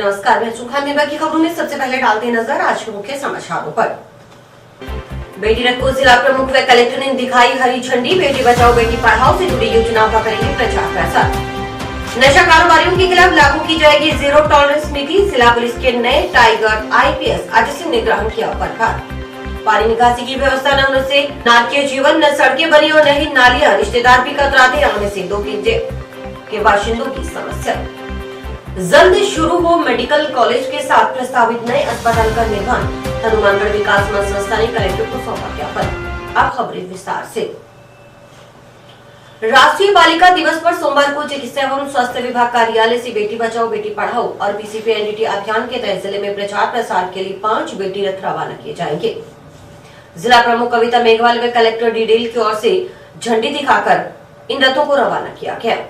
नमस्कार, मैं सुखा निर्भर की खबरों में सबसे पहले डालते हैं नजर आज के मुख्य समाचारों पर। बेटी रथ को जिला प्रमुख व कलेक्टर ने दिखाई हरी झंडी। बेटी बचाओ बेटी पढ़ाओ से जुड़ी योजनाओं का करेंगे प्रचार प्रसार। नशा कारोबारियों के खिलाफ लागू की जाएगी जीरो टॉलरेंस नीति। जिला पुलिस के नए टाइगर आईपीएस अजय सिंह ने ग्रहण किया पदभार। पानी निकासी की व्यवस्था न होने से नाट्य जीवन, न सड़कें बनी और न ही नालियां। रिश्तेदार भी कतराते रहने से दो के बाशिंदों की समस्या। जल्द शुरू हो मेडिकल कॉलेज के साथ प्रस्तावित नए अस्पताल का निर्माण। हनुमानगढ़ विकास मंच संस्था ने कलेक्टर को सौंपा ज्ञापन। अब खबरें विस्तार से। राष्ट्रीय बालिका दिवस पर सोमवार को चिकित्सा एवं स्वास्थ्य विभाग कार्यालय से बेटी बचाओ बेटी पढ़ाओ और पीसीपीएनडीटी अभियान के तहत जिले में प्रचार प्रसार के लिए 5 बेटी रथ रवाना किए जाएंगे। जिला प्रमुख कविता मेघवाल व कलेक्टर डीडेल की ओर से झंडी दिखाकर इन रथों को रवाना किया गया।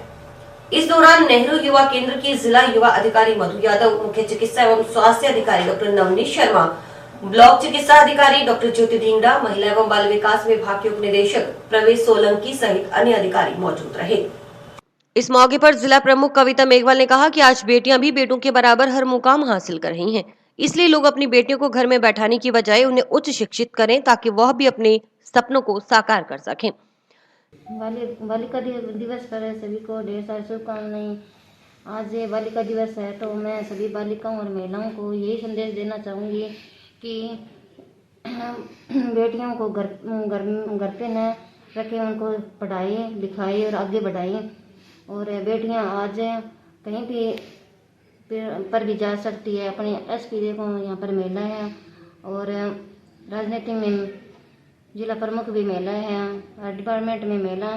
इस दौरान नेहरू युवा केंद्र की जिला युवा अधिकारी मधु यादव, मुख्य चिकित्सा एवं स्वास्थ्य अधिकारी डॉक्टर नवनीत शर्मा, ब्लॉक चिकित्सा अधिकारी डॉक्टर ज्योति ढींगरा, महिला एवं बाल विकास विभाग के उप निदेशक प्रवेश सोलंकी सहित अन्य अधिकारी मौजूद रहे। इस मौके पर जिला प्रमुख कविता मेघवाल ने कहा कि आज बेटियां भी बेटों के बराबर हर मुकाम हासिल कर रही हैं। इसलिए लोग अपनी बेटियों को घर में बैठाने की बजाय उन्हें उच्च शिक्षित करें ताकि वह भी अपने सपनों को साकार कर सकें। बालिका दिवस पर सभी को ढेर सारी शुभकामनाएं। आज ये बालिका दिवस है तो मैं सभी बालिकाओं और महिलाओं को यही संदेश देना चाहूँगी कि बेटियों को घर पे न रखें, उनको पढ़ाएं लिखाएं और आगे बढ़ाएं। और बेटियां आज कहीं भी पर भी जा सकती है। अपने एसपी देखो यहाँ पर महिला है और राजनीति में जिला प्रमुख भी महिला है, डिपार्टमेंट में महिला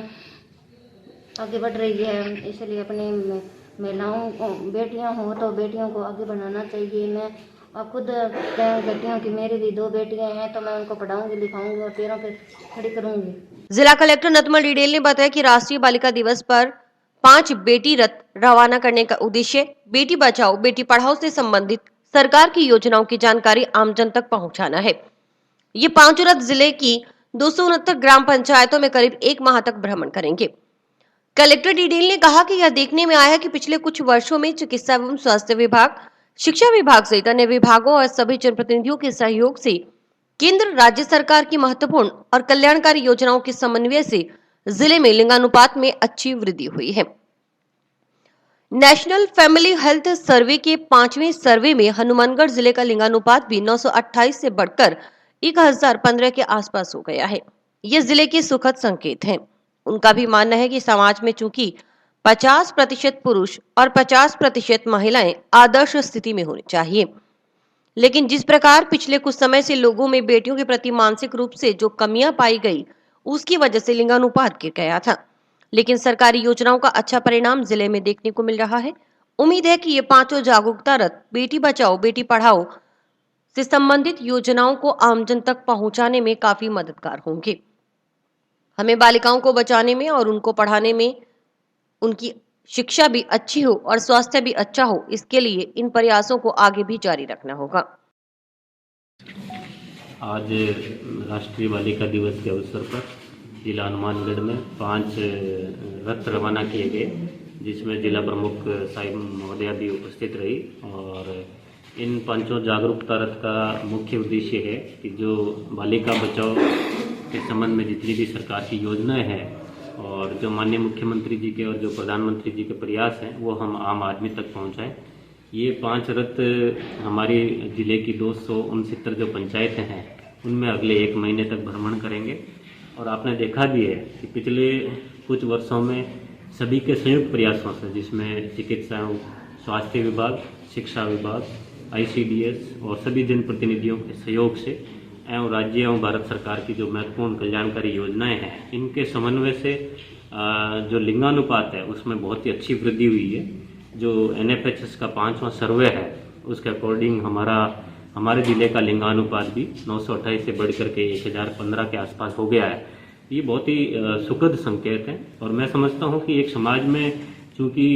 आगे बढ़ रही है। इसलिए अपनी महिलाओं को बेटियां हो तो बेटियों को आगे बढ़ाना चाहिए। मैं खुद बेटियों की मेरी भी 2 बेटियां हैं तो मैं उनको पढ़ाऊंगी लिखाऊंगी और पैरों पे खड़ी करूंगी। जिला कलेक्टर नतमल डिडेल ने बताया कि राष्ट्रीय बालिका दिवस पर 5 बेटी रथ रवाना करने का उद्देश्य बेटी बचाओ बेटी पढ़ाओ से संबंधित सरकार की योजनाओं की जानकारी आमजन तक पहुंचाना है। ये 5 रथ जिले की 269 ग्राम पंचायतों में करीब 1 माह तक भ्रमण करेंगे। कलेक्टर डिडेल ने कहा कि यह देखने में आया कि पिछले कुछ वर्षों में चिकित्सा एवं स्वास्थ्य विभाग, शिक्षा विभाग सहित अन्य विभागों और सभी जनप्रतिनिधियों के सहयोग से केंद्र राज्य सरकार की महत्वपूर्ण और कल्याणकारी योजनाओं के समन्वय से जिले में लिंगानुपात में अच्छी वृद्धि हुई है। नेशनल फैमिली हेल्थ सर्वे के 5वें सर्वे में हनुमानगढ़ जिले का लिंगानुपात भी 928 से बढ़कर 1015 के आसपास हो गया है। ये जिले के सुखद संकेत हैं। उनका भी मानना है कि समाज में चूंकि 50% पुरुष और 50% महिलाएं आदर्श स्थिति में होनी चाहिए, लेकिन जिस प्रकार पिछले कुछ समय से लोगों में बेटियों के प्रति मानसिक रूप से जो कमियां पाई गई, उसकी वजह से लिंगानुपात गिर गया था। लेकिन सरकारी योजनाओं का अच्छा परिणाम जिले में देखने को मिल रहा है। उम्मीद है कि ये 5 जागरूकता रथ बेटी बचाओ बेटी पढ़ाओ से संबंधित योजनाओं को आमजन तक पहुंचाने में काफी मददगार होंगे। हमें बालिकाओं को बचाने में और उनको पढ़ाने में उनकी शिक्षा भी अच्छी हो और स्वास्थ्य भी अच्छा हो, इसके लिए इन प्रयासों को आगे भी जारी रखना होगा। आज राष्ट्रीय बालिका दिवस के अवसर पर जिला हनुमानगढ़ में 5 रथ रवाना किए गए, जिसमें जिला प्रमुख साहिब महोदया भी उपस्थित रही। और इन 5 जागरूकता रथ का मुख्य उद्देश्य है कि जो बालिका बचाओ के संबंध में जितनी भी सरकार की योजनाएं हैं और जो माननीय मुख्यमंत्री जी के और जो प्रधानमंत्री जी के प्रयास हैं वो हम आम आदमी तक पहुंचाएं। ये 5 रथ हमारे जिले की 269 जो पंचायतें हैं उनमें अगले 1 महीने तक भ्रमण करेंगे। और आपने देखा भी है कि पिछले कुछ वर्षों में सभी के संयुक्त प्रयासों से, जिसमें चिकित्सा एवं स्वास्थ्य विभाग, शिक्षा विभाग, ICDS और सभी जनप्रतिनिधियों के सहयोग से एवं राज्य एवं भारत सरकार की जो महत्वपूर्ण कल्याणकारी योजनाएं हैं, इनके समन्वय से जो लिंगानुपात है उसमें बहुत ही अच्छी वृद्धि हुई है। जो NFHS का 5वां सर्वे है उसके अकॉर्डिंग हमारे जिले का लिंगानुपात भी 928 से बढ़कर के 1015 के आसपास हो गया है। ये बहुत ही सुखद संकेत है और मैं समझता हूँ कि एक समाज में चूँकि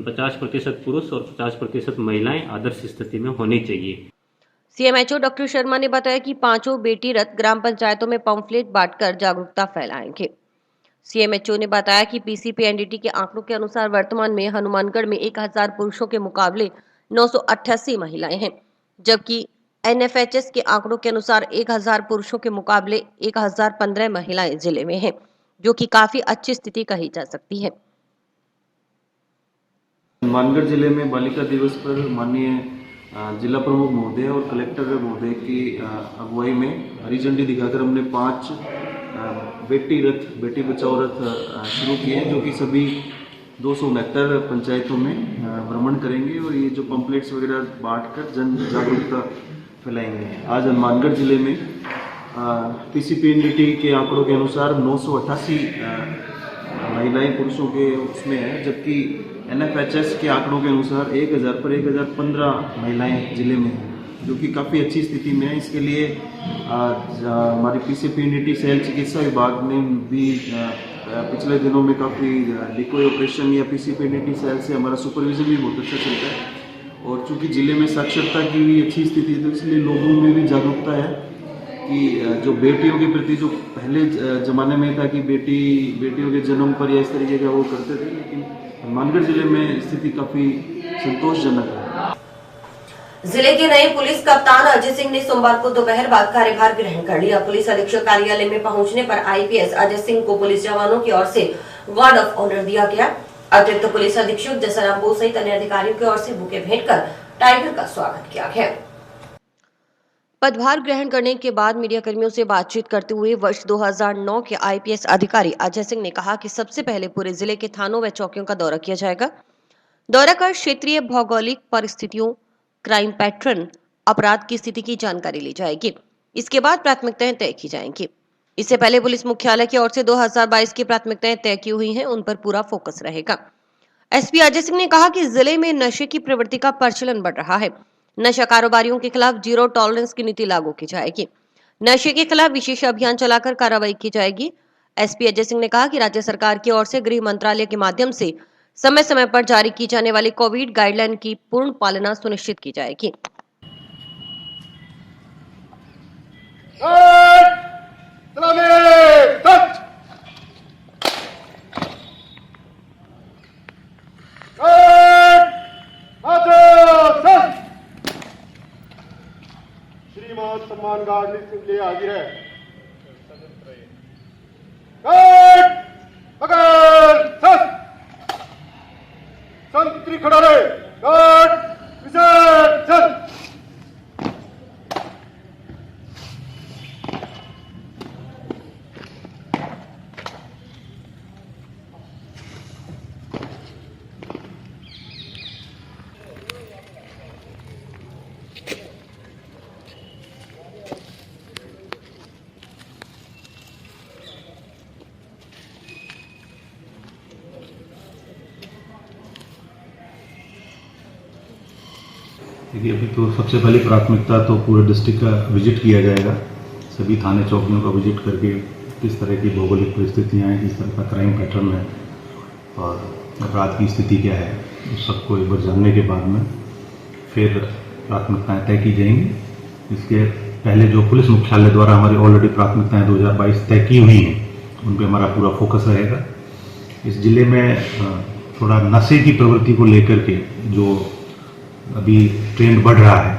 50% पुरुष और 50% महिलाएं आदर्श स्थिति में होनी चाहिए। CMHO डॉक्टर शर्मा ने बताया कि 5 बेटी रथ ग्राम पंचायतों में पंफलेट बांटकर जागरूकता फैलाएंगे। CMHO ने बताया कि PCPNDT के आंकड़ों के अनुसार वर्तमान में हनुमानगढ़ में 1000 पुरुषों के मुकाबले 988 महिलाएं हैं, जबकि एनएफएचएस के आंकड़ों के अनुसार 1000 पुरुषों के मुकाबले 1015 महिलाएं जिले में हैं, जो कि काफी अच्छी स्थिति कही जा सकती है। हनुमानगढ़ जिले में बालिका दिवस पर माननीय जिला प्रमुख महोदय और कलेक्टर महोदय की अगुवाई में हरी झंडी दिखाकर हमने 5 बेटी रथ, बेटी बचाओ रथ शुरू किए हैं, जो कि सभी 269 पंचायतों में भ्रमण करेंगे और ये जो पम्पलेट्स वगैरह बांटकर जन जागरूकता फैलाएंगे। आज हनुमानगढ़ जिले में पीसीपीएनडीटी के आंकड़ों के अनुसार 988 महिलाएं पुरुषों के उसमें है, जबकि एनएफएचएस के आंकड़ों के अनुसार 1000 पर 1015 महिलाएं जिले में हैं, जो कि काफ़ी अच्छी स्थिति में है। इसके लिए हमारी पीसीपीएनडीटी सेल चिकित्सा विभाग ने भी पिछले दिनों में काफ़ी डिकोय ऑपरेशन या पीसीपीएनडीटी सेल से हमारा सुपरविजन भी बहुत अच्छा चलता है। और चूँकि जिले में साक्षरता की भी अच्छी स्थिति है, तो इसलिए लोगों में भी जागरूकता है कि जो बेटियों के प्रति जो पहले ज़माने में था कि बेटियों के जन्म पर या इस तरीके का वो करते थे, लेकिन हनुमानगढ़ जिले में स्थिति काफ़ी संतोषजनक है। जिले के नए पुलिस कप्तान अजय सिंह ने सोमवार को दोपहर बाद कार्यभार ग्रहण कर लिया। पुलिस अधीक्षक कार्यालय में पहुंचने पर आईपीएस अजय सिंह को पुलिस जवानों की ओर से गार्ड ऑफ ऑनर दिया गया। अतिरिक्त पुलिस अधीक्षक जसराम बोस सहित अन्य अधिकारियों की ओर से बुके भेंट कर टाइगर का स्वागत किया गया। पदभार ग्रहण करने के बाद मीडिया कर्मियों से बातचीत करते हुए वर्ष 2009 के आईपीएस अधिकारी अजय सिंह ने कहा कि सबसे पहले पूरे जिले के थानों व चौकियों का दौरा किया जाएगा। दौरा कर क्षेत्रीय भौगोलिक परिस्थितियों, क्राइम पैटर्न, अपराध की स्थिति की जानकारी ली जाएगी। इसके बाद प्राथमिकताएं तय की जाएंगी। इससे पहले पुलिस मुख्यालय की ओर से 2022 की प्राथमिकताएं तय की हुई हैं, उन पर पूरा फोकस रहेगा। एसपी अजय सिंह ने कहा कि जिले में नशे की प्रवृत्ति का प्रचलन बढ़ रहा है। नशा कारोबारियों के खिलाफ जीरो टॉलरेंस की नीति लागू की जाएगी। नशे के खिलाफ विशेष अभियान चलाकर कार्रवाई की जाएगी। एसपी अजय सिंह ने कहा कि राज्य सरकार की ओर से गृह मंत्रालय के माध्यम से समय समय पर जारी की जाने वाली कोविड गाइडलाइन की पूर्ण पालना सुनिश्चित की जाएगी। श्रीमान सम्मान गार्ड निश्चित ले आगे है। संतरी खड़ा रहे। विसर्जन। देखिए, अभी तो सबसे पहली प्राथमिकता तो पूरे डिस्ट्रिक्ट का विजिट किया जाएगा। सभी थाने चौकियों का विजिट करके किस तरह की भौगोलिक परिस्थितियाँ हैं, किस तरह का क्राइम पैटर्न है और अपराध की स्थिति क्या है, उस सबको एक बार जानने के बाद में फिर प्राथमिकताएँ तय की जाएंगी। इसके पहले जो पुलिस मुख्यालय द्वारा हमारी ऑलरेडी प्राथमिकताएँ 2022 तय की हुई हैं, उन पर हमारा पूरा फोकस रहेगा। इस जिले में थोड़ा नशे की प्रवृत्ति को लेकर के जो अभी ट्रेंड बढ़ रहा है,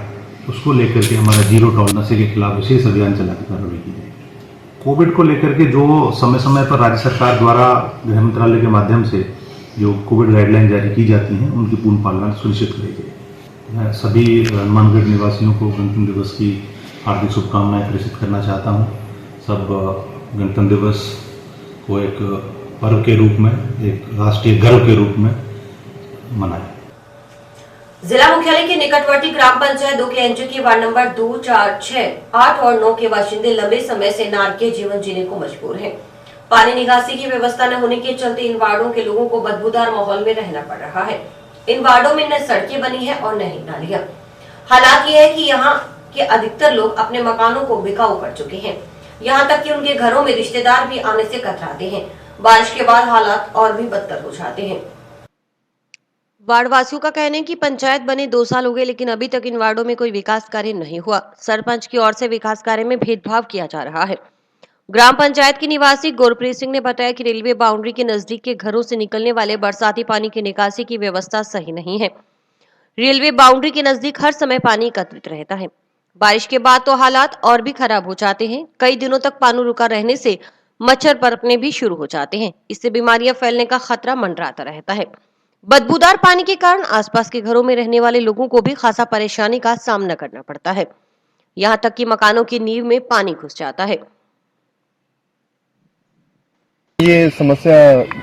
उसको लेकर के हमारा जीरो टॉलरेंस नशे के खिलाफ विशेष अभियान चलाकर कार्रवाई की जाएगी। कोविड को लेकर के जो समय समय पर राज्य सरकार द्वारा गृह मंत्रालय के माध्यम से जो कोविड गाइडलाइन जारी की जाती हैं, उनकी पूर्ण पालना सुनिश्चित करी गई। मैं सभी हनुमानगढ़ निवासियों को गणतंत्र दिवस की हार्दिक शुभकामनाएं प्रेषित करना चाहता हूँ। सब गणतंत्र दिवस को एक पर्व के रूप में, एक राष्ट्रीय गर्व के रूप में मनाएं। जिला मुख्यालय के निकटवर्ती ग्राम पंचायत 2 के एनजी की वार्ड नंबर 2, 4, 6, 8 और 9 के बाशिंदे लंबे समय से नारकीय जीवन जीने को मजबूर हैं। पानी निकासी की व्यवस्था न होने के चलते इन वार्डों के लोगों को बदबूदार माहौल में रहना पड़ रहा है। इन वार्डों में न सड़कें बनी है और न ही नालियां। हालात ये है कि यहाँ के अधिकतर लोग अपने मकानों को बिकाऊ कर चुके हैं। यहाँ तक कि उनके घरों में रिश्तेदार भी आने से कतराते हैं। बारिश के बाद हालात और भी बदतर हो जाते हैं। वार्ड वासियों का कहना है कि पंचायत बने 2 साल हो गए, लेकिन अभी तक इन वार्डों में कोई विकास कार्य नहीं हुआ। सरपंच की ओर से विकास कार्य में भेदभाव किया जा रहा है। ग्राम पंचायत के निवासी गुरप्रीत सिंह ने बताया कि रेलवे बाउंड्री के नजदीक के घरों से निकलने वाले बरसाती पानी की निकासी की व्यवस्था सही नहीं है। रेलवे बाउंड्री के नजदीक हर समय पानी एकत्रित रहता है। बारिश के बाद तो हालात और भी खराब हो जाते हैं। कई दिनों तक पानी रुका रहने से मच्छर पनपने भी शुरू हो जाते हैं। इससे बीमारियां फैलने का खतरा मंडराता रहता है। बदबूदार पानी के कारण आसपास के घरों में रहने वाले लोगों को भी खासा परेशानी का सामना करना पड़ता है। यहाँ तक कि मकानों की नींव में पानी घुस जाता है। ये समस्या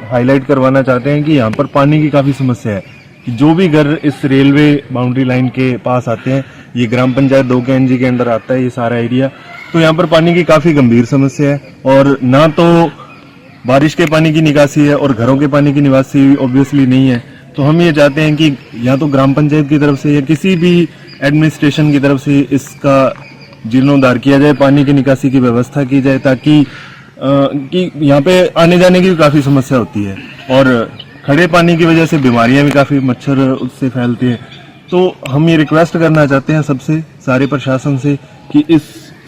हाईलाइट करवाना चाहते हैं कि यहाँ पर पानी की काफ़ी समस्या है कि जो भी घर इस रेलवे बाउंड्री लाइन के पास आते हैं, ये ग्राम पंचायत 2 के एनजी के अंडर आता है ये सारा एरिया, तो यहाँ पर पानी की काफ़ी गंभीर समस्या है। और ना तो बारिश के पानी की निकासी है और घरों के पानी की निकासी ऑब्वियसली नहीं है। तो हम ये चाहते हैं कि या तो ग्राम पंचायत की तरफ से या किसी भी एडमिनिस्ट्रेशन की तरफ से इसका जीर्णोद्धार किया जाए, पानी की निकासी की व्यवस्था की जाए, ताकि कि यहाँ पे आने जाने की भी काफ़ी समस्या होती है और खड़े पानी की वजह से बीमारियां भी काफ़ी मच्छर उससे फैलती हैं। तो हम ये रिक्वेस्ट करना चाहते हैं सबसे, सारे प्रशासन से, कि इस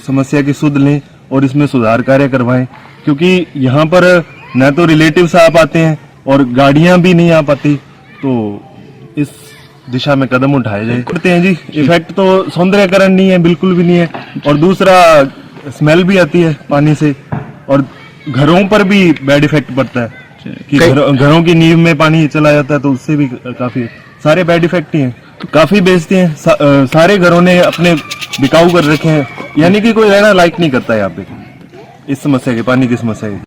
समस्या की सुध लें और इसमें सुधार कार्य करवाएं, क्योंकि यहाँ पर न तो रिलेटिव्स आ पाते हैं और गाड़ियाँ भी नहीं आ पाती। तो इस दिशा में कदम उठाए जाए करते हैं जी। इफेक्ट तो सौंदर्यकरण नहीं है, बिल्कुल भी नहीं है, और दूसरा स्मेल भी आती है पानी से और घरों पर भी बैड इफेक्ट पड़ता है कि घरों की नींव में पानी चला जाता है, तो उससे भी काफी सारे बैड इफेक्ट ही हैं। तो काफी बेचते हैं, सारे घरों ने अपने बिकाऊ कर रखे हैं, यानी कि कोई रहना लायक नहीं करता है यहाँ पे इस समस्या की, पानी की समस्या की।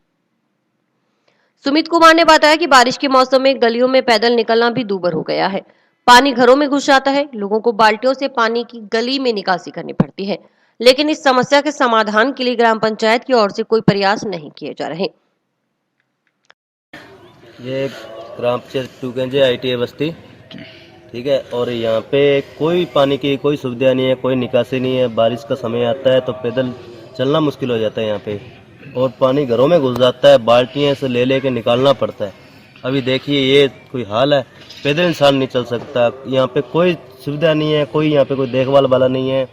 सुमित कुमार ने बताया कि बारिश के मौसम में गलियों में पैदल निकलना भी दूभर हो गया है। पानी घरों में घुस जाता है। लोगों को बाल्टियों से पानी की गली में निकासी करनी पड़ती है, लेकिन इस समस्या के समाधान के लिए ग्राम पंचायत की ओर से कोई प्रयास नहीं किए जा रहे। ये ग्राम पंचायत 2 के ITA बस्ती, ठीक है, और यहाँ पे कोई पानी की कोई सुविधा नहीं है, कोई निकासी नहीं है। बारिश का समय आता है तो पैदल चलना मुश्किल हो जाता है यहाँ पे, और पानी घरों में घुस जाता है, बाल्टियाँ से ले के निकालना पड़ता है। अभी देखिए ये कोई हाल है, पैदल इंसान नहीं चल सकता। यहाँ पे कोई सुविधा नहीं है, कोई यहाँ पे कोई देखभाल वाला नहीं है।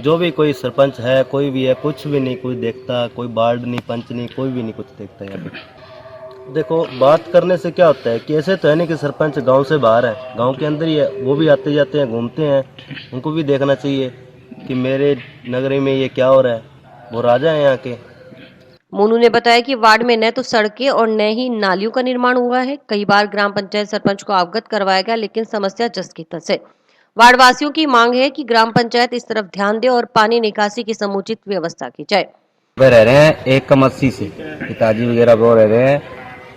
जो भी कोई सरपंच है, कोई भी है, कुछ भी नहीं कोई देखता, कोई वार्ड नहीं, पंच नहीं, कोई भी नहीं कुछ देखता यहाँ पे। देखो, बात करने से क्या होता है कि ऐसे तो है नहीं कि सरपंच गांव से बाहर है, गांव के अंदर ही है। वो भी आते जाते हैं, घूमते हैं, उनको भी देखना चाहिए कि मेरे नगरी में ये क्या हो रहा है। वो राजा है यहाँ के। मोनू ने बताया कि वार्ड में न तो सड़कें और न ही नालियों का निर्माण हुआ है। कई बार ग्राम पंचायत सरपंच को अवगत करवाया गया, लेकिन समस्या जस की तस है। वार्ड वासियों की मांग है कि ग्राम पंचायत इस तरफ ध्यान दे और पानी निकासी की समुचित व्यवस्था की जाए। वे रह रहे हैं 1 से, पिताजी वगैरह वो रह रहे हैं,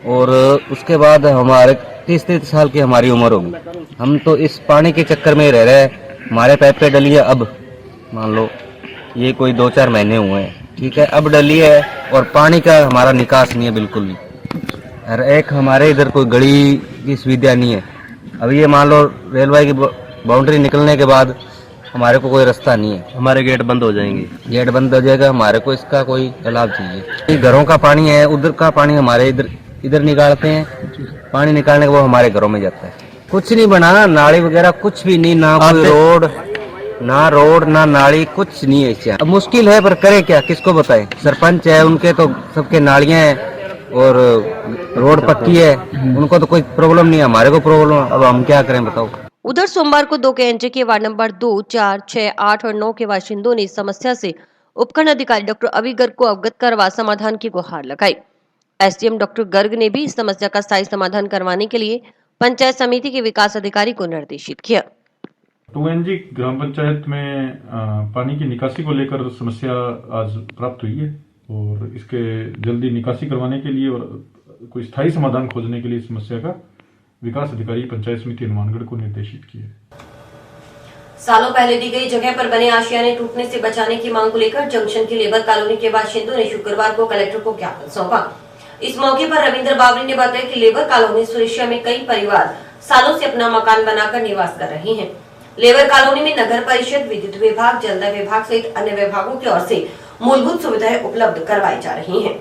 और उसके बाद हमारे 30-33 साल की हमारी उम्र होगी। हम तो इस पानी के चक्कर में रह रहे हैं। हमारे पाइप पे डली है, अब मान लो ये कोई 2-4 महीने हुए हैं, ठीक है, अब डली है और पानी का हमारा निकास नहीं है बिल्कुल भी। हर एक हमारे इधर कोई गली की सुविधा नहीं है। अब ये मान लो रेलवे की बाउंड्री निकलने के बाद हमारे को कोई रास्ता नहीं है, हमारे गेट बंद हो जाएंगे, गेट बंद हो जाएगा। हमारे को इसका कोई लाभ चाहिए। घरों का पानी है, उधर का पानी हमारे इधर निकालते हैं, पानी निकालने के वो हमारे घरों में जाता है। कुछ नहीं बना, नाली वगैरह कुछ भी नहीं, ना कोई रोड ना नाली, कुछ नहीं है इससे। अब मुश्किल है, पर करे क्या, किसको बताएं। सरपंच है, उनके तो सबके नालियां हैं और रोड पक्की है, उनको तो कोई प्रॉब्लम नहीं है, हमारे को प्रॉब्लम। अब हम क्या करें बताओ। उधर सोमवार को 2 के एनजे के वार्ड नंबर 2, 4, 6, 8 और 9 के बाशिंदों ने इस समस्या से उपखंड अधिकारी डॉक्टर अभी गर्ग को अवगत करवा समाधान की गुहार लगाई। एसडीएम डॉक्टर गर्ग ने भी इस समस्या का स्थायी समाधान करवाने के लिए पंचायत समिति के विकास अधिकारी को निर्देशित किया। 2NG ग्राम पंचायत में पानी की निकासी को लेकर समस्या आज प्राप्त हुई है और इसके जल्दी निकासी करवाने के लिए और कोई स्थायी समाधान खोजने के लिए समस्या का विकास अधिकारी पंचायत समिति हनुमानगढ़ को निर्देशित किया। सालों पहले दी गई जगह पर बने आशियाने टूटने से बचाने की मांग को लेकर जंक्शन की लेबर कॉलोनी के बाशिंदों ने शुक्रवार को कलेक्टर को ज्ञापन सौंपा। इस मौके पर रविंद्र बावरी ने बताया कि लेबर कॉलोनी सुरेशिया में कई परिवार सालों से अपना मकान बनाकर निवास कर रहे हैं। लेबर कॉलोनी में नगर परिषद, विद्युत विभाग, जलदाय विभाग सहित अन्य विभागों की ओर से मूलभूत सुविधाएं उपलब्ध करवाई जा रही हैं।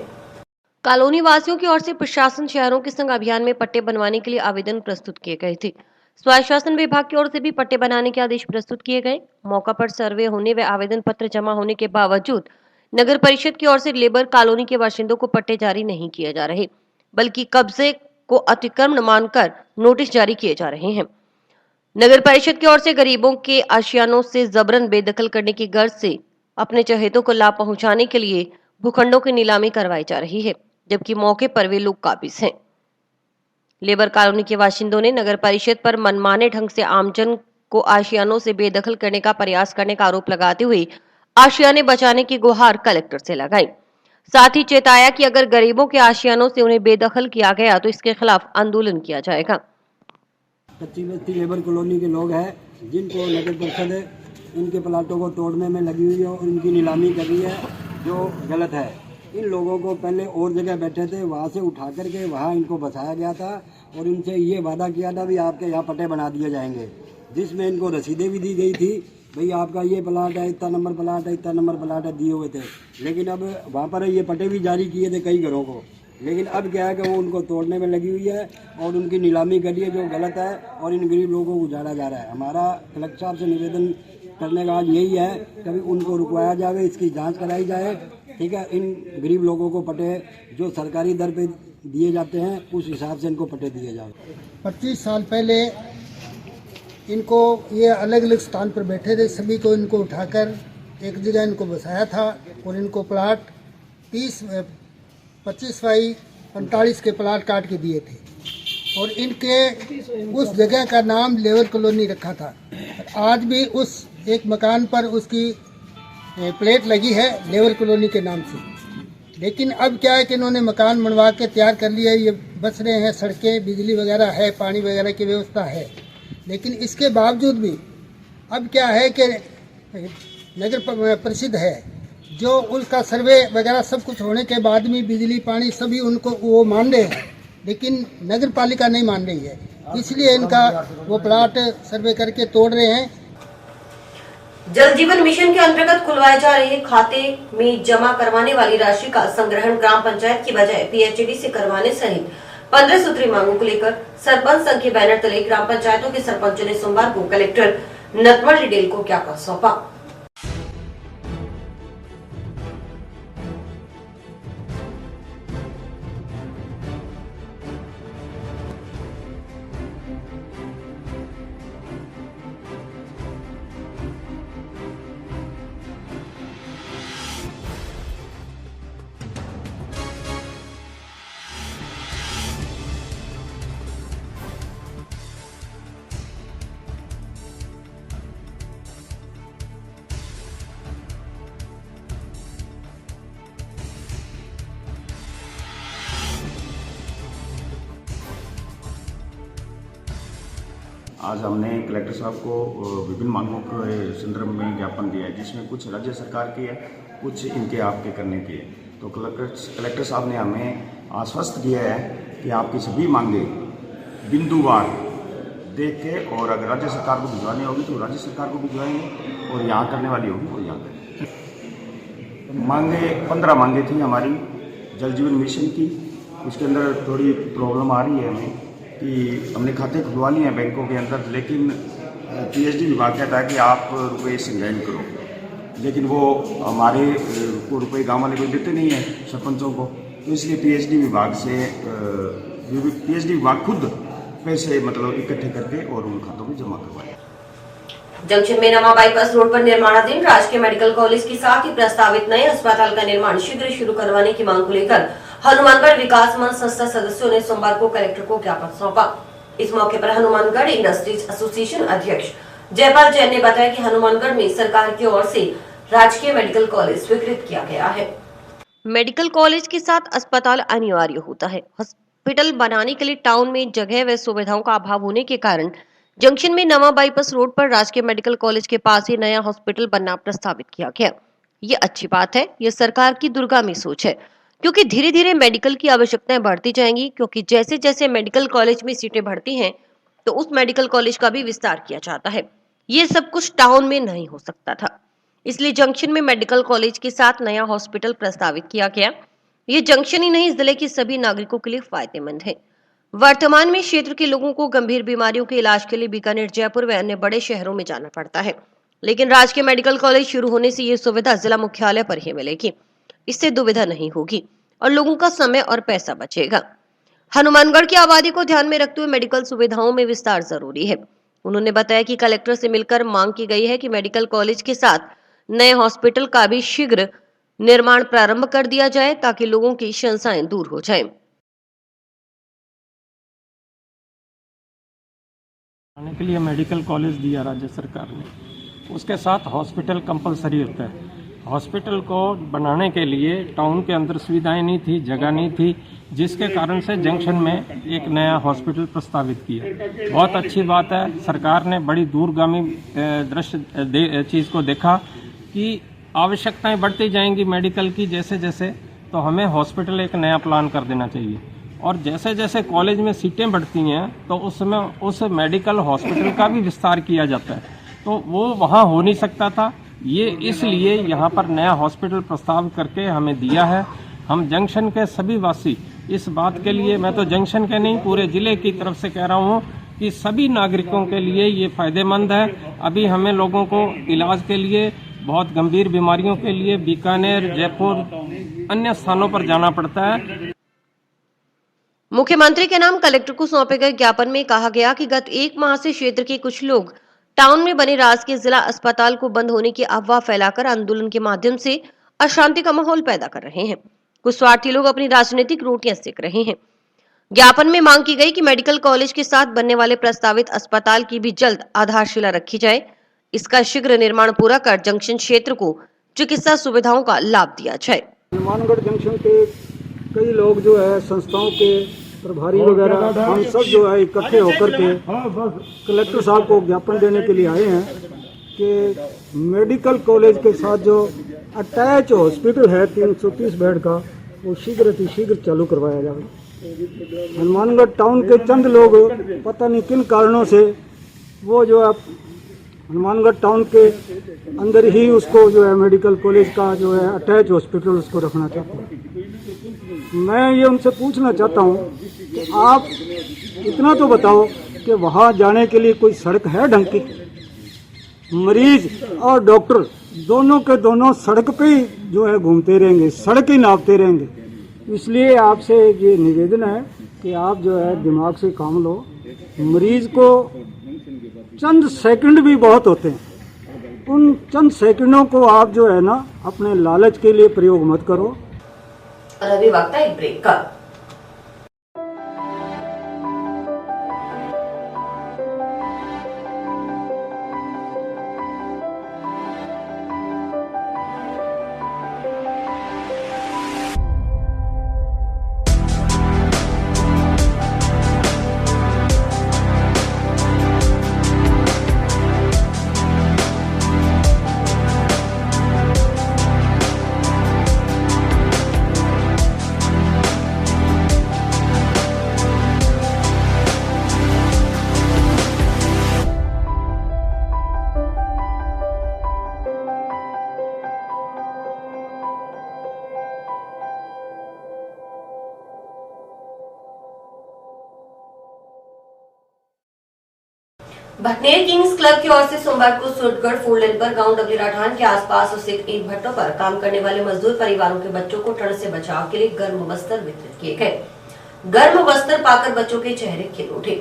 कॉलोनी वासियों की ओर से प्रशासन शहरों के संग अभियान में पट्टे बनवाने के लिए आवेदन प्रस्तुत किए गए थे। स्वास्थ्य विभाग की ओर से भी पट्टे बनाने के आदेश प्रस्तुत किए गए। मौका पर सर्वे होने व आवेदन पत्र जमा होने के बावजूद नगर परिषद की ओर से लेबर कॉलोनी के बाशिंदों को पट्टे जारी नहीं किए जा रहे, बल्कि कब्जे को अतिक्रमण मानकर नोटिस जारी किए जा रहे हैं। नगर परिषद की ओर से गरीबों के आशियानों से जबरन बेदखल करने की गर्ज से अपने चहेतों को लाभ पहुंचाने के लिए भूखंडों की नीलामी करवाई जा रही है, जबकि मौके पर वे लोग काबिज हैं। लेबर कॉलोनी के बाशिंदों ने नगर परिषद पर मनमाने ढंग से आमजन को आशियानों से बेदखल करने का प्रयास करने का आरोप लगाते हुए आशियाने बचाने की गुहार कलेक्टर से लगाई। साथ ही चेताया कि अगर गरीबों के आशियानों से उन्हें बेदखल किया गया तो इसके खिलाफ आंदोलन किया जाएगा। कच्ची बस्ती लेबर कॉलोनी के लोग हैं जिनको नगर परिषद इनके प्लाटों को तोड़ने में लगी हुई है और इनकी नीलामी कर रही है, जो गलत है। इन लोगों को पहले और जगह बैठे थे, वहाँ से उठा करके वहाँ इनको बसाया गया था और इनसे ये वादा किया था भी आपके यहाँ पट्टे बना दिए जाएंगे, जिसमें इनको रसीदें भी दी गई थी, भाई आपका ये प्लाट है, इतना नंबर प्लाट है, इतना नंबर प्लाट है, दिए हुए थे। लेकिन अब वहाँ पर ये पट्टे भी जारी किए थे कई घरों को, लेकिन अब क्या है कि वो उनको तोड़ने में लगी हुई है और उनकी नीलामी कर रही है, जो गलत है और इन गरीब लोगों को उजाड़ा जा रहा है। हमारा कलेक्टर साहब से निवेदन करने का आज यही है कि उनको रुकवाया जाए, इसकी जांच कराई जाए, ठीक है। इन गरीब लोगों को पट्टे जो सरकारी दर पे दिए जाते हैं उस हिसाब से इनको पट्टे दिए जाए। 25 साल पहले इनको ये अलग अलग स्थान पर बैठे थे, सभी को इनको उठाकर एक जगह इनको बसाया था और इनको प्लाट 25 बाई 45 के प्लाट काट के दिए थे और इनके उस जगह का नाम लेबर कॉलोनी रखा था। आज भी उस एक मकान पर उसकी प्लेट लगी है लेबर कॉलोनी के नाम से। लेकिन अब क्या है कि इन्होंने मकान बनवा के तैयार कर लिया है, ये बस रहे हैं, सड़कें, बिजली वगैरह है, पानी वगैरह की व्यवस्था है। लेकिन इसके बावजूद भी अब क्या है कि नगर परिषद है जो उसका सर्वे वगैरह सब कुछ होने के बाद में बिजली पानी सभी उनको वो मान रहे हैं, लेकिन नगर पालिका नहीं मान रही है, इसलिए इनका वो प्लाट सर्वे करके तोड़ रहे हैं। जल जीवन मिशन के अंतर्गत खुलवाए जा रहे खाते में जमा करवाने वाली राशि का संग्रहण ग्राम पंचायत की बजाय पीएचडी से करवाने सहित 15 सूत्री मांगों को लेकर सरपंच संघ के बैनर तले ग्राम पंचायतों के सरपंचों ने सोमवार को कलेक्टर नटवर डिडेल को ज्ञापन सौंपा। आज हमने कलेक्टर साहब को विभिन्न मांगों के संदर्भ में ज्ञापन दिया है, जिसमें कुछ राज्य सरकार की है, कुछ इनके आपके करने की है। तो कलेक्टर साहब ने हमें आश्वस्त किया है कि आपकी सभी मांगे बिंदुवार देख के, और अगर राज्य सरकार को भिजवानी होगी तो राज्य सरकार को भिजवाएंगे और यहाँ करने वाली होगी वो यहाँ करेंगे। मांगे 15 मांगे थी हमारी जल जीवन मिशन की। उसके अंदर थोड़ी प्रॉब्लम आ रही है हमें कि हमने खाते खुलवा लिए हैं बैंकों के अंदर, लेकिन पीएचडी विभाग कहता है कि आप रुपये संग्रहण करो, लेकिन वो हमारे को रुपये गांव वाले को देते नहीं है सरपंचों को। तो इसलिए पीएचडी विभाग खुद पैसे मतलब इकट्ठे करके और उन खातों में जमा करवाए। जंक्शन में नमा बाईपास रोड पर निर्माणाधीन राजकीय मेडिकल कॉलेज के साथ ही प्रस्तावित नए अस्पताल का निर्माण शीघ्र शुरू करवाने की मांग को लेकर हनुमानगढ़ विकास मंच संस्था सदस्यों ने सोमवार को कलेक्टर को ज्ञापन सौंपा। इस मौके पर हनुमानगढ़ इंडस्ट्रीज एसोसिएशन अध्यक्ष जयपाल जैन ने बताया कि हनुमानगढ़ में सरकार की ओर से राजकीय मेडिकल कॉलेज स्वीकृत किया गया है। मेडिकल कॉलेज के साथ अस्पताल अनिवार्य होता है। हॉस्पिटल बनाने के लिए टाउन में जगह व सुविधाओं का अभाव होने के कारण जंक्शन में नवा बाईपास रोड पर राजकीय मेडिकल कॉलेज के पास ही नया हॉस्पिटल बनना प्रस्तावित किया गया। ये अच्छी बात है, ये सरकार की दूरगामी सोच है, क्योंकि धीरे धीरे मेडिकल की आवश्यकताएं बढ़ती जाएंगी, क्योंकि जैसे जैसे मेडिकल कॉलेज में सीटें बढ़ती हैं तो उस मेडिकल कॉलेज का भी विस्तार किया जाता है। ये सब कुछ टाउन में नहीं हो सकता था, इसलिए जंक्शन में मेडिकल कॉलेज के साथ नया हॉस्पिटल प्रस्तावित किया गया। ये जंक्शन ही नहीं, जिले के सभी नागरिकों के लिए फायदेमंद है। वर्तमान में क्षेत्र के लोगों को गंभीर बीमारियों के इलाज के लिए बीकानेर, जयपुर व अन्य बड़े शहरों में जाना पड़ता है, लेकिन राजकीय मेडिकल कॉलेज शुरू होने से ये सुविधा जिला मुख्यालय पर ही मिलेगी। इससे दुविधा नहीं होगी और लोगों का समय और पैसा बचेगा। हनुमानगढ़ की आबादी को ध्यान में रखते हुए मेडिकल सुविधाओं में विस्तार जरूरी है। उन्होंने बताया कि कलेक्टर से मिलकर मांग की गई है कि मेडिकल कॉलेज के साथ नए हॉस्पिटल का भी शीघ्र निर्माण प्रारंभ कर दिया जाए ताकि लोगों की शंकाएं दूर हो जाएं। आने के लिए मेडिकल कॉलेज दिया राज्य सरकार ने, उसके साथ हॉस्पिटल कंपलसरी होता है। हॉस्पिटल को बनाने के लिए टाउन के अंदर सुविधाएं नहीं थी, जगह नहीं थी, जिसके कारण से जंक्शन में एक नया हॉस्पिटल प्रस्तावित किया। बहुत अच्छी बात है, सरकार ने बड़ी दूरगामी दृश्य चीज़ को देखा कि आवश्यकताएं बढ़ती जाएंगी मेडिकल की जैसे जैसे, तो हमें हॉस्पिटल एक नया प्लान कर देना चाहिए। और जैसे जैसे कॉलेज में सीटें बढ़ती हैं तो उसमें उस मेडिकल हॉस्पिटल का भी विस्तार किया जाता है, तो वो वहाँ हो नहीं सकता था। ये इसलिए यहाँ पर नया हॉस्पिटल प्रस्ताव करके हमें दिया है। हम जंक्शन के सभी वासी इस बात के लिए, मैं तो जंक्शन के नहीं पूरे जिले की तरफ से कह रहा हूँ कि सभी नागरिकों के लिए ये फायदेमंद है। अभी हमें लोगों को इलाज के लिए, बहुत गंभीर बीमारियों के लिए बीकानेर, जयपुर, अन्य स्थानों पर जाना पड़ता है। मुख्यमंत्री के नाम कलेक्टर को सौंपे गए ज्ञापन में कहा गया कि गत 1 माह से क्षेत्र के कुछ लोग टाउन में बने राजकीय जिला अस्पताल को बंद होने की अफवाह फैलाकर आंदोलन के माध्यम से अशांति का माहौल पैदा कर रहे हैं। कुछ स्वार्थी लोग अपनी राजनीतिक रोटियां सेक रहे हैं। ज्ञापन में मांग की गई कि मेडिकल कॉलेज के साथ बनने वाले प्रस्तावित अस्पताल की भी जल्द आधारशिला रखी जाए। इसका शीघ्र निर्माण पूरा कर जंक्शन क्षेत्र को चिकित्सा सुविधाओं का लाभ दिया जाए। हनुमानगढ़ जंक्शन के कई लोग जो है, संस्थाओं के प्रभारी वगैरह, हम सब जो है इकट्ठे होकर के कलेक्टर साहब को ज्ञापन देने के लिए आए हैं कि मेडिकल कॉलेज के साथ जो अटैच हॉस्पिटल है 330 बेड का, वो शीघ्र चालू करवाया जाए। हनुमानगढ़ टाउन के चंद लोग पता नहीं किन कारणों से वो जो है हनुमानगढ़ टाउन के अंदर ही उसको जो है मेडिकल कॉलेज का जो है अटैच हॉस्पिटल उसको रखना चाहते हैं। मैं ये उनसे पूछना चाहता हूँ कि आप इतना तो बताओ कि वहाँ जाने के लिए कोई सड़क है ढंग की? मरीज और डॉक्टर दोनों के दोनों सड़क पे ही जो है घूमते रहेंगे, सड़क ही नापते रहेंगे। इसलिए आपसे ये निवेदन है कि आप जो है दिमाग से काम लो। मरीज को चंद सेकंड भी बहुत होते हैं, उन चंद सेकंडों को आप जो है ना अपने लालच के लिए प्रयोग मत करो। और अभी वक्त है एक ब्रेक का। भटनेर किंग्स क्लब की ओर से सोमवार को सुटगढ़ फोर लेन पर गांव डबली राठान के आसपास स्थित ईंट भट्टों पर काम करने वाले मजदूर परिवारों के बच्चों को ठंड से बचाव के लिए गर्म वस्त्र वितरित किए गए। गर्म वस्त्र पाकर बच्चों के चेहरे खिल उठे।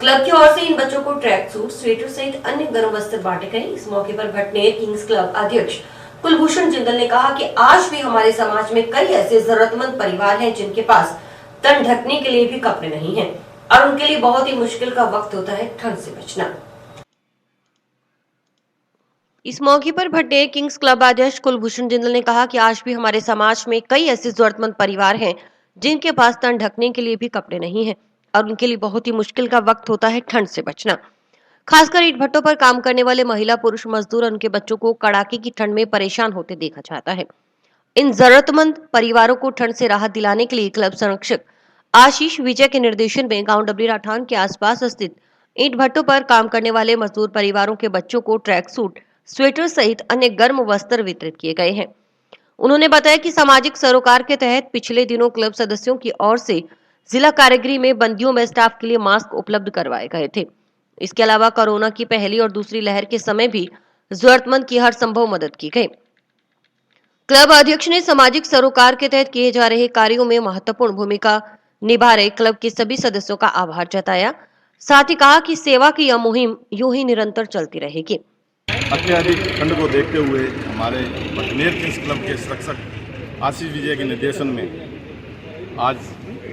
क्लब की ओर से इन बच्चों को ट्रैक सूट, स्वेटर सहित अन्य गर्म वस्त्र बांटे गए। इस मौके पर भटनेर किंग्स क्लब अध्यक्ष कुलभूषण जिंदल ने कहा कि आज भी हमारे समाज में कई ऐसे जरूरतमंद परिवार हैं जिनके पास तन ढकने के लिए भी कपड़े नहीं हैं और उनके लिए बहुत ही मुश्किल का वक्त होता है ठंड से बचना। इस मौके पर भटनेर किंग्स क्लब अध्यक्ष कुलभूषण जिंदल ने कहा कि आज भी हमारे समाज में कई ऐसे जरूरतमंद परिवार हैं जिनके पास तन ढकने के लिए भी कपड़े नहीं हैं और उनके लिए बहुत ही मुश्किल का वक्त होता है ठंड से बचना। खासकर ईंट भट्टों पर काम करने वाले महिला, पुरुष मजदूर और उनके बच्चों को कड़ाके की ठंड में परेशान होते देखा जाता है। इन जरूरतमंद परिवारों को ठंड से राहत दिलाने के लिए क्लब संरक्षक आशीष विजय के निर्देशन में गांव डबली राठान के आसपास स्थित ईंट भट्टों पर काम करने वाले मजदूर परिवारों के बच्चों को ट्रैक सूट, स्वेटर सहित अन्य गर्म वस्त्र वितरित किए गए हैं। उन्होंने बताया कि सामाजिक सरोकार के तहत पिछले दिनों क्लब सदस्यों की ओर से जिला कारागृह में बंदियों में स्टाफ के लिए मास्क उपलब्ध करवाए गए थे। इसके अलावा कोरोना की पहली और दूसरी लहर के समय भी जरूरतमंद की हर संभव मदद की गई। क्लब अध्यक्ष ने सामाजिक सरोकार के तहत किए जा रहे कार्यों में महत्वपूर्ण भूमिका निभा रहे क्लब के सभी सदस्यों का आभार जताया। साथ ही कहा कि सेवा की यह मुहिम यूं ही निरंतर चलती रहेगी। अत्याधिक ठंड को देखते हुए हमारे बटनेर किंग्स क्लब के संरक्षक आशीष विजय के निर्देशन में आज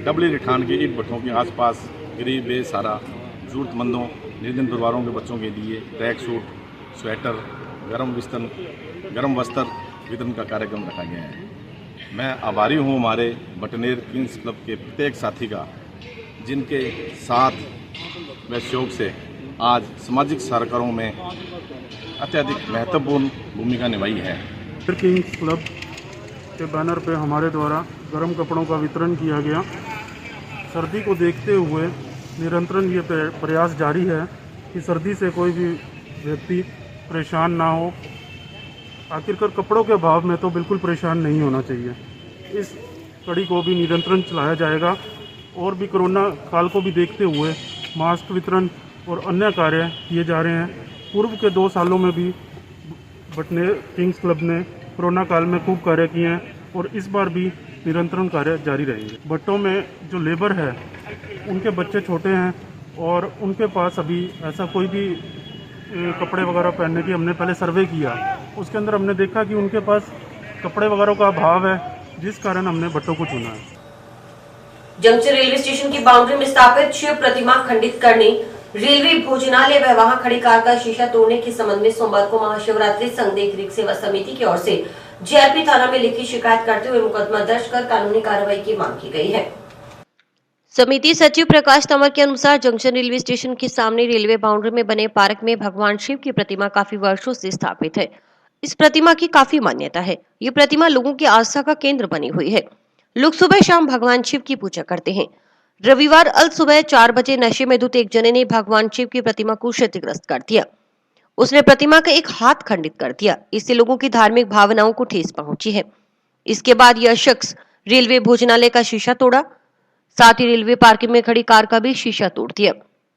डबली रिठान के ईंट भट्ठों के आसपास गरीब बेसहारा जरूरतमंदों निर्धन परिवारों के बच्चों के लिए ट्रैक सूट, स्वेटर, गर्म वस्त्र वितरण का कार्यक्रम रखा गया है। मैं आभारी हूँ हमारे बटनेर किंग्स क्लब के प्रत्येक साथी का, जिनके साथ व सहयोग से आज सामाजिक कार्यक्रमों में अत्यधिक महत्वपूर्ण भूमिका निभाई है। किंग्स क्लब के बैनर पे हमारे द्वारा गर्म कपड़ों का वितरण किया गया। सर्दी को देखते हुए निरंतर ये प्रयास जारी है कि सर्दी से कोई भी व्यक्ति परेशान ना हो। आखिरकार कपड़ों के अभाव में तो बिल्कुल परेशान नहीं होना चाहिए। इस कड़ी को भी निरंतर चलाया जाएगा और भी कोरोना काल को भी देखते हुए मास्क वितरण और अन्य कार्य किए जा रहे हैं। पूर्व के 2 सालों में भी बटनेर किंग्स क्लब ने कोरोना काल में खूब कार्य किए हैं और इस बार भी निरंतर कार्य जारी रहेंगे। भट्टों में जो लेबर है उनके बच्चे छोटे हैं और उनके पास अभी ऐसा कोई भी कपड़े वगैरह पहनने की हमने पहले सर्वे किया, उसके अंदर हमने देखा कि उनके पास कपड़े वगैरह का अभाव है, जिस कारण हमने भट्टों को चुना है। जंक्शन रेलवे स्टेशन की बाउंड्री में स्थापित शिव प्रतिमा खंडित करने, रेलवे भोजनालय व वहां खड़ी कार का शीशा तोड़ने के संबंध में सोमवार को महाशिवरात्रि संघ देख सेवा समिति की ओर से जीआरपी थाना में लिखी शिकायत करते हुए मुकदमा दर्ज कर कानूनी कार्रवाई की मांग की गई है। समिति सचिव प्रकाश तंवर के अनुसार जंक्शन रेलवे स्टेशन के सामने रेलवे बाउंड्री में बने पार्क में भगवान शिव की प्रतिमा काफी वर्षों से स्थापित है। इस प्रतिमा की काफी मान्यता है। ये प्रतिमा लोगों की आस्था का केंद्र बनी हुई है। लोग सुबह शाम भगवान शिव की पूजा करते हैं। रविवार अल सुबह 4 बजे नशे में धुत एक जने ने भगवान शिव की प्रतिमा को क्षतिग्रस्त कर दिया। उसने प्रतिमा का एक हाथ खंडित कर दिया। इससे लोगों की धार्मिक भावनाओं को ठेस पहुंची है। इसके बाद यह शख्स रेलवे भोजनालय का शीशा तोड़ा, साथ ही रेलवे पार्किंग में खड़ी कार का भी शीशा तोड़ दिया।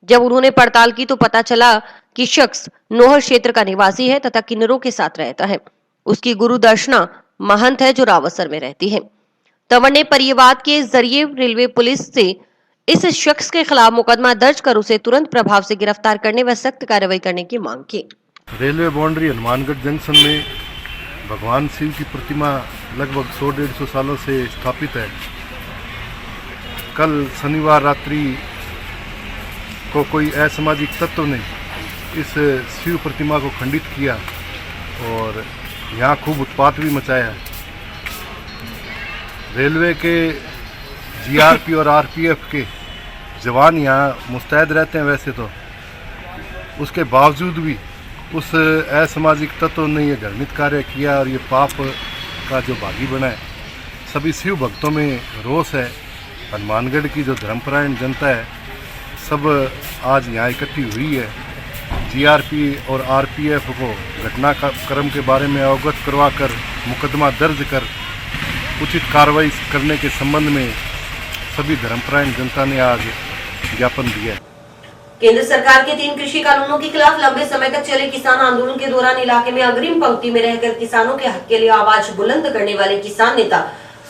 जब उन्होंने पड़ताल की तो पता चला कि शख्स नोहर क्षेत्र का निवासी है तथा किन्नरों के साथ रहता है। उसकी गुरु दर्शना महंत है जो रावसर में रहती है। तंवर ने परिवाद के जरिए रेलवे पुलिस से इस शख्स के खिलाफ मुकदमा दर्ज कर उसे तुरंत प्रभाव से गिरफ्तार करने व सख्त कार्रवाई करने की मांग की। रेलवे बाउंड्री हनुमानगढ़ जंक्शन में भगवान शिव की प्रतिमा लगभग 100-150 सालों से स्थापित है। कल शनिवार रात्रि को कोई असामाजिक तत्व ने इस शिव प्रतिमा को खंडित किया और यहाँ खूब उत्पात भी मचाया है। रेलवे के जीआरपी और आरपीएफ के जवान यहाँ मुस्तैद रहते हैं वैसे तो, उसके बावजूद भी उस असामाजिक तत्व ने ये घृणित कार्य किया और ये पाप का जो भागी बना है। सभी शिव भक्तों में रोष है। हनुमानगढ़ की जो धर्मपरायण जनता है सब आज यहाँ इकट्ठी हुई है। जीआरपी और आरपीएफ को घटनाक्रम के बारे में अवगत करवाकर मुकदमा दर्ज कर उचित कार्रवाई करने के संबंध में सभी धर्मपरायण जनता ने आज ज्ञापन दिया। केंद्र सरकार के 3 कृषि कानूनों के खिलाफ लंबे समय तक चले किसान आंदोलन के दौरान इलाके में अग्रिम पंक्ति में रहकर किसानों के हक के लिए आवाज बुलंद करने वाले किसान नेता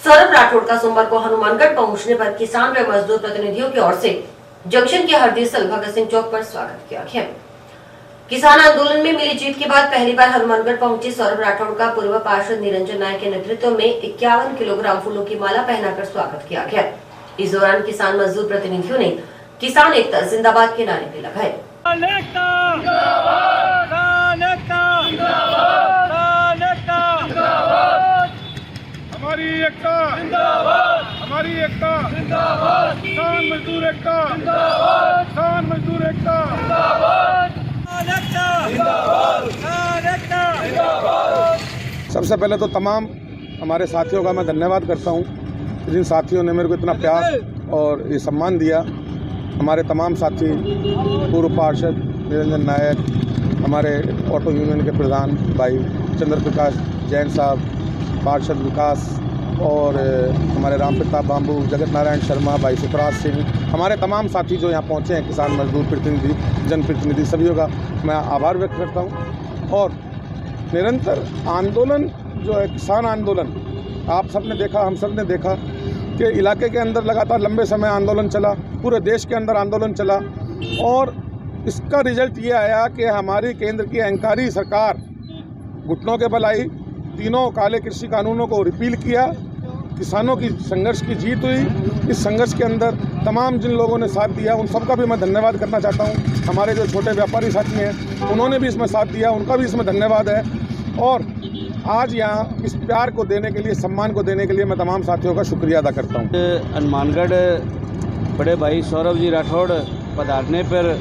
सौरभ राठौड़ का सोमवार को हनुमानगढ़ पहुंचने पर किसान व मजदूर प्रतिनिधियों की ओर से जंक्शन के हरदीसल भगत सिंह चौक पर स्वागत किया गया। किसान आंदोलन में मिली जीत के बाद पहली बार हनुमानगढ़ पहुंचे सौरभ राठौड़ का पूर्व पार्षद निरंजन नायक के नेतृत्व में 51 किलोग्राम फूलों की माला पहनाकर स्वागत किया गया। इस दौरान किसान मजदूर प्रतिनिधियों ने किसान एकता जिंदाबाद के नारे भी लगाए। हमारी एकता जिंदाबाद, हमारी एकता जिंदाबाद, किसान मजदूर एकता जिंदाबाद, किसान मजदूर एकता जिंदाबाद, सबसे पहले तो तमाम हमारे साथियों का मैं धन्यवाद करता हूं, जिन साथियों ने मेरे को इतना प्यार और ये सम्मान दिया। हमारे तमाम साथी, पूर्व पार्षद निरंजन नायक, हमारे ऑटो यूनियन के प्रधान भाई चंद्र प्रकाश जैन साहब, पार्षद विकास और हमारे रामप्रताप बाम्बू, जगत नारायण शर्मा, भाई सुखराज सिंह, हमारे तमाम साथी जो यहाँ पहुँचे हैं, किसान मजदूर प्रतिनिधि, जनप्रतिनिधि, सभी का मैं आभार व्यक्त करता हूँ। और निरंतर आंदोलन जो है, किसान आंदोलन, आप सब ने देखा, हम सब ने देखा कि इलाके के अंदर लगातार लंबे समय आंदोलन चला, पूरे देश के अंदर आंदोलन चला और इसका रिजल्ट ये आया कि हमारी केंद्र की अहंकारी सरकार घुटनों के बल आई, तीनों काले कृषि कानूनों को रिपील किया, किसानों की संघर्ष की जीत हुई। इस संघर्ष के अंदर तमाम जिन लोगों ने साथ दिया उन सबका भी मैं धन्यवाद करना चाहता हूँ। हमारे जो छोटे व्यापारी साथी हैं उन्होंने भी इसमें साथ दिया, उनका भी इसमें धन्यवाद है। और आज यहाँ इस प्यार को देने के लिए, सम्मान को देने के लिए मैं तमाम साथियों का शुक्रिया अदा करता हूँ। हनुमानगढ़ बड़े भाई सौरभ जी राठौड़ पधारने पर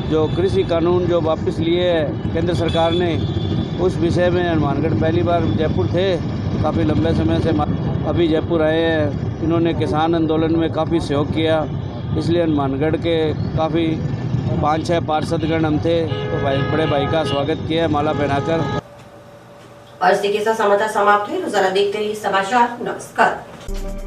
जो कृषि कानून जो वापस लिए है केंद्र सरकार ने, उस विषय में हनुमानगढ़ पहली बार जयपुर थे, काफ़ी लंबे समय से अभी जयपुर आए हैं। इन्होंने किसान आंदोलन में काफ़ी सहयोग किया, इसलिए हनुमानगढ़ के काफ़ी 5-6 पार्षदगण हम थे, तो बड़े भाई का स्वागत किया माला पहनाकर। और इसी के साथ समाचार समाप्त हुए। रोजाना देखते रहिए समाचार। नमस्कार।